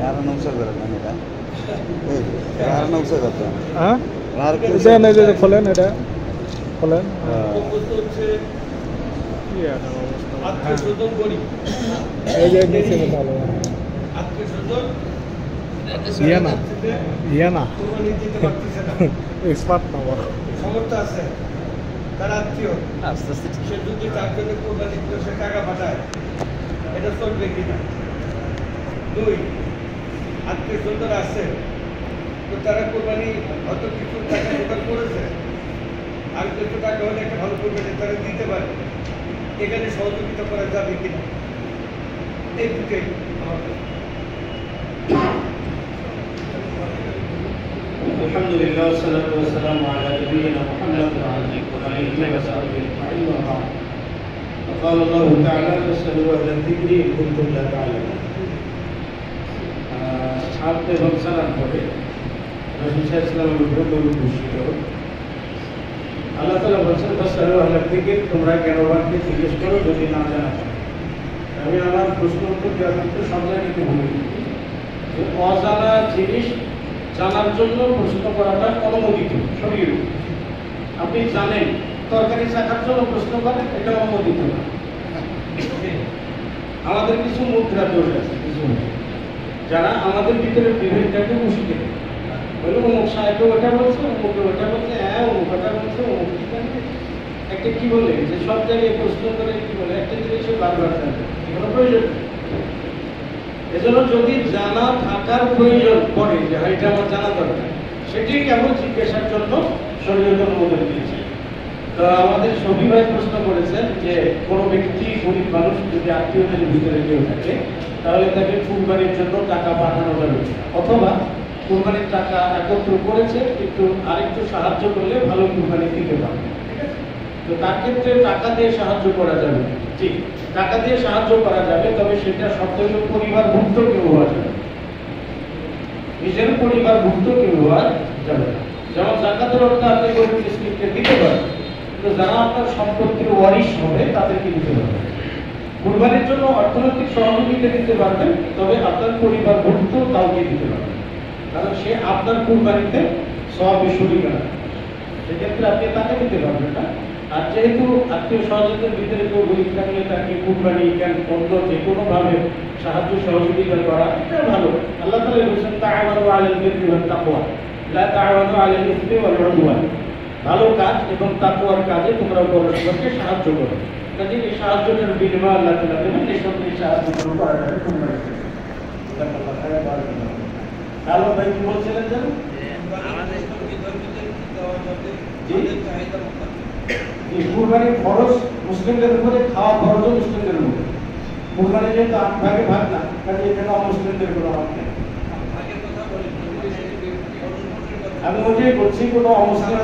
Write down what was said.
ಯಾರನ್ನ ಉತ್ಸವ ನನಗೆ ಯಾರನ್ನ ಉತ್ಸವ হ্যাঁ এটা খোলেন এটা খোলেন এই যে নিচে ভালো ইয়ে না এক্সপার্ট না বড় সমর্থ আছে তার আত্মীয় আস্তে আস্তে সে যদি তার জন্য কোরবানি করে সে টাকা পাঠায় এটা চলবে কিনা। দুই, আত্মীয় স্বজন আছে তো তারা কোরবানি হয়তো কিছু টাকা জোগাড় করেছে, আর কিছু টাকা হলে একটা ভালো কোরবানি তারা দিতে পারে, এখানে সহযোগিতা করা যাবে কিনা। এই দুটোই আমাদের। আলহামদুলিল্লাহ والصلاه والسلام على نبينا محمد وعلى اله وصحبه اجمعين. قال الله تعالى فاسألوا أهل الذكر إن كنتم لا تعلمون. আপনি রমজান পরে রাসূল সাল্লাল্লাহু আলাইহি ওয়াসাল্লাম ঘোষিত আল্লাহ তাআলা বলেন ফাসআলু আহলা যিকর, তোমরা জ্ঞানবানকে জিজ্ঞেস করো যদি না জানো। আমি আমার প্রশ্ন উত্তর দেওয়ার ক্ষেত্রে সব জায়গাতে ভুল যে অজানা জিনিস জানার জন্য প্রশ্ন করাটা অনুমোদিত শরীয়ত। আপনি জানেন তরকারি চাখার জন্য প্রশ্ন করেন, এটা অনুমোদিত না। আমাদের কিছু মুদ্রা দোষ আছে, কিছু যারা আমাদের ভিতরে বিভেদটাকে মুশিয়ে দেয়, বলে অমুক সাহেব ওটা বলছে, অমুক ওটা বলছে, হ্যাঁ অমুক ওটা বলছে, অমুক একটা কি বলে যে সব জায়গায় প্রশ্ন করে কি বলে একটা জিনিস বারবার জানবে, কোনো প্রয়োজন নেই। এজন্য যদি জানা থাকার প্রয়োজন পড়ে যে এটা আমার জানা দরকার, সেটি কেবল জিজ্ঞাসার জন্য শরীয়ত অনুমোদন দিয়েছে। তো আমাদের সবি ভাই প্রশ্ন করেছেন যে কোনো ব্যক্তি গরিব মানুষ যদি আত্মীয়দের ভিতরে কেউ থাকে তাহলে তাকে কুরবানির জন্য টাকা পাঠানো যাবে, অথবা কুরবানির টাকা একত্র করেছে একটু আরেকটু সাহায্য করলে ভালো কুরবানি দিতে পারবে। ঠিক আছে, তো তার ক্ষেত্রে টাকা দিয়ে সাহায্য করা যাবে, ঠিক টাকা দিয়ে সাহায্য করা যাবে, তবে সেটা সবথেকে পরিবারভুক্ত কেউ হওয়া যাবে, নিজের পরিবারভুক্ত কেউ হওয়া যাবে না। যেমন জাকাতের অর্থ আপনি গরিব মিসকিনকে দিতে পারেন, কিন্তু যারা আপনার সম্পত্তির ওয়ারিশ হবে তাদেরকে দিতে পারবেন। কুরবানির জন্য অর্থনৈতিক সহযোগিতা দিতে পারবেন, তবে আপনার পরিবারভুক্ত কাউকে দিতে পারবেন, কারণ সে আপনার কুরবানিতে সওয়াবে শরীক না, সেক্ষেত্রে আপনি তাকে দিতে পারবেন না। আর যেহেতু আত্মীয় স্বজনদের ভিতরে কেউ গরিব থাকলে তাকে কুরবানি কেন অন্য যে কোনোভাবে সাহায্য সহযোগিতা করা এটা ভালো। আল্লাহ তাআলা বলেছেন তাআওয়ানু আলাল বিররি ওয়াত তাকওয়া লা তাআওয়ানু আলাল ইসমি ওয়াল উদওয়ান, ভালো কাজ এবং তাকওয়ার কাজে তোমরা পরস্পরকে সাহায্য করো। কাজে এই সাহায্যের বিনিময় আল্লাহ তাআলা দেবেন, এই সব সাহায্য করাটা তোমরা আল্লাহ ভাই কি বলছিলেন জানেন আমাদের ধর্মীয়দের দেওয়া যাবে চাহিদা মোতাবেক। কুরবানি ফরজ মুসলিমদের উপরে, খাওয়া ফরজ মুসলিমদের উপরে। কুরবানি যেহেতু 8 ভাগে ভাগ না, কাজে এখানে অমুসলিমদের কোনো হক নেই। আমি ওটাই বলছি, কোনো অমুসলিম